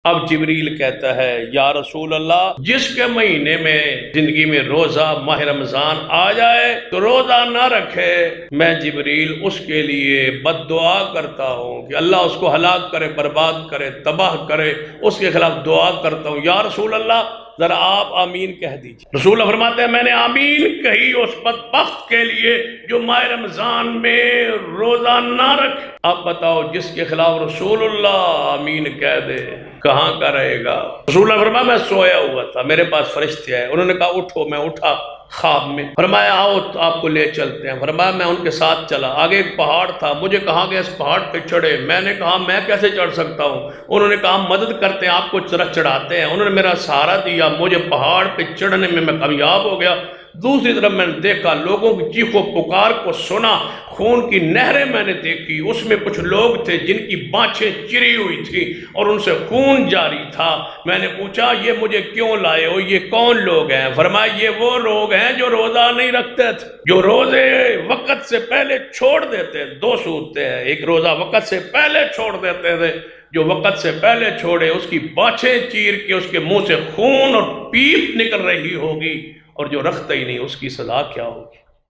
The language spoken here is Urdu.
اب جبریل کہتا ہے یا رسول اللہ، جس کے مہینے میں زندگی میں روزہ ماہ رمضان آ جائے تو روزہ نہ رکھے، میں جبریل اس کے لیے بد دعا کرتا ہوں کہ اللہ اس کو ہلاک کرے، برباد کرے، تباہ کرے، اس کے خلاف دعا کرتا ہوں۔ یا رسول اللہ ذرا آپ آمین کہہ دیجئے۔ رسول اللہ فرماتے ہیں میں نے آمین کہی اس بدبخت کے لیے جو ماہ رمضان میں روزہ نہ رکھے۔ اب بتاؤ جس کے خلاف رسول اللہ آمین کہہ دے کہاں کا رہے گا؟ رسول اللہ فرمایا میں سویا ہوا تھا، میرے پاس فرشتے آئے، انہوں نے کہا اٹھو، میں اٹھا خواب میں، فرمایا آؤ آپ کو لے چلتے ہیں، فرمایا میں ان کے ساتھ چلا، آگے ایک پہاڑ تھا، مجھے کہا کہ اس پہاڑ پہ چڑھے، میں نے کہا میں کیسے چڑھ سکتا ہوں؟ انہوں نے کہا مدد کرتے ہیں، آپ کو چڑھاتے ہیں، انہوں نے میرا سہارا دیا، مجھے پہاڑ پہ چڑھنے میں کامیاب ہو گیا۔ دوسری طرف میں نے دیکھا، لوگوں کی چیخ و پکار کو سنا، خون کی نہریں میں نے دیکھی، اس میں کچھ لوگ تھے جن کی بانچیں چری ہوئی تھی اور ان سے خون جاری تھا۔ میں نے پوچھا یہ مجھے کیوں لائے ہو، یہ کون لوگ ہیں؟ فرمایا یہ وہ لوگ ہیں جو روزہ نہیں رکھتے تھے، جو روزے وقت سے پہلے چھوڑ دیتے۔ دو صورتیں ہیں، ایک روزہ وقت سے پہلے چھوڑ دیتے تھے، جو وقت سے پہلے چھوڑے اس کی بانچیں چیر کے اس کے منہ سے خون اور پیپ نکل رہی ہوگی، اور جو رکھتا ہی نہیں اس کی سزا کیا ہوگی؟